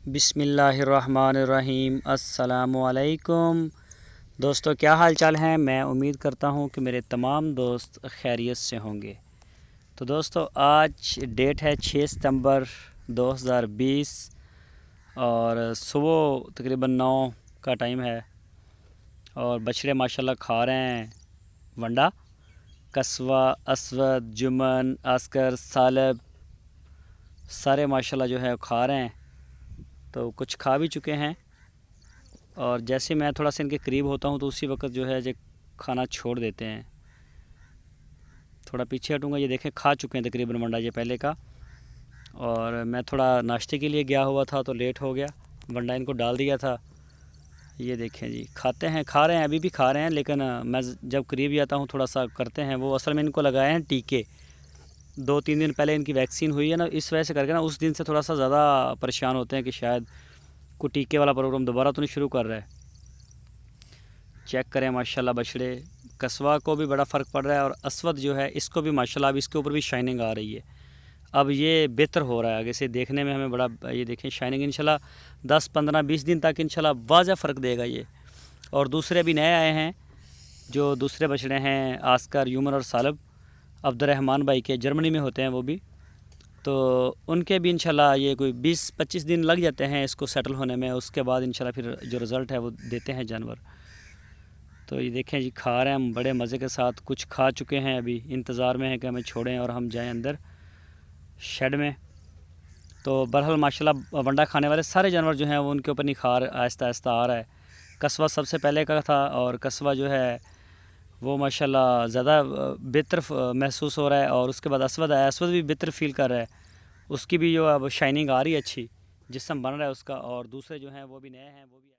बिस्मिल्लाहिर्रहमानिर्रहीम। अस्सलामुअलैकुम दोस्तों, क्या हाल चाल हैं। मैं उम्मीद करता हूं कि मेरे तमाम दोस्त खैरियत से होंगे। तो दोस्तों, आज डेट है 6 सितंबर 2020 और सुबह तकरीबन 9 का टाइम है और बछड़े माशाल्लाह खा रहे हैं वंडा। कस्वा, असवद, जुमन, आस्कर, सालब सारे माशाल्लाह जो है खा रहे हैं। तो कुछ खा भी चुके हैं और जैसे मैं थोड़ा सा इनके करीब होता हूँ तो उसी वक्त जो है जो खाना छोड़ देते हैं। थोड़ा पीछे हटूँगा, ये देखें खा चुके हैं तकरीबन वंडा ये पहले का। और मैं थोड़ा नाश्ते के लिए गया हुआ था तो लेट हो गया, वंडा इनको डाल दिया था। ये देखें जी, खाते हैं, खा रहे हैं, अभी भी खा रहे हैं। लेकिन मैं जब करीब जाता हूँ थोड़ा सा करते हैं। वो असल में इनको लगाए हैं टीके, 2-3 दिन पहले इनकी वैक्सीन हुई है ना, इस वजह से करके ना उस दिन से थोड़ा सा ज़्यादा परेशान होते हैं कि शायद को टीके वाला प्रोग्राम दोबारा तो नहीं शुरू कर रहा है। चेक करें माशाल्लाह बछड़े। कस्वा को भी बड़ा फ़र्क पड़ रहा है और असवद जो है इसको भी माशाल्लाह अब इसके ऊपर भी शाइनिंग आ रही है। अब ये बेहतर हो रहा है आगे से, देखने में हमें बड़ा, ये देखें शाइनिंग इंशाल्लाह 10-15-20 दिन तक इंशाल्लाह वाज़ह फ़र्क देगा ये। और दूसरे भी नए आए हैं जो दूसरे बछड़े हैं, आस्कर, यूमन और सालब, अब्दुर्रहमान भाई के, जर्मनी में होते हैं वो भी। तो उनके भी इंशाल्लाह ये कोई 20-25 दिन लग जाते हैं इसको सेटल होने में। उसके बाद इंशाल्लाह फिर जो रिज़ल्ट है वो देते हैं जानवर। तो ये देखें जी, खा रहे हैं हम बड़े मज़े के साथ। कुछ खा चुके हैं, अभी इंतज़ार में है कि हमें छोड़ें और हम जाएं अंदर शेड में। तो बहरहाल माशाल्लाह वंडा खाने वाले सारे जानवर जो हैं वो उनके ऊपर निखार आहिस्ता आहिस्ता आ रहा है। कस्बा सबसे पहले का था और कस्बा जो है वो माशाल्लाह ज़्यादा बेहतर महसूस हो रहा है। और उसके बाद असवद आया, असवद भी बेहतर फील कर रहा है, उसकी भी जो अब शाइनिंग आ रही है अच्छी, जिस्म बन रहा है उसका। और दूसरे जो हैं वो भी नए हैं, वो भी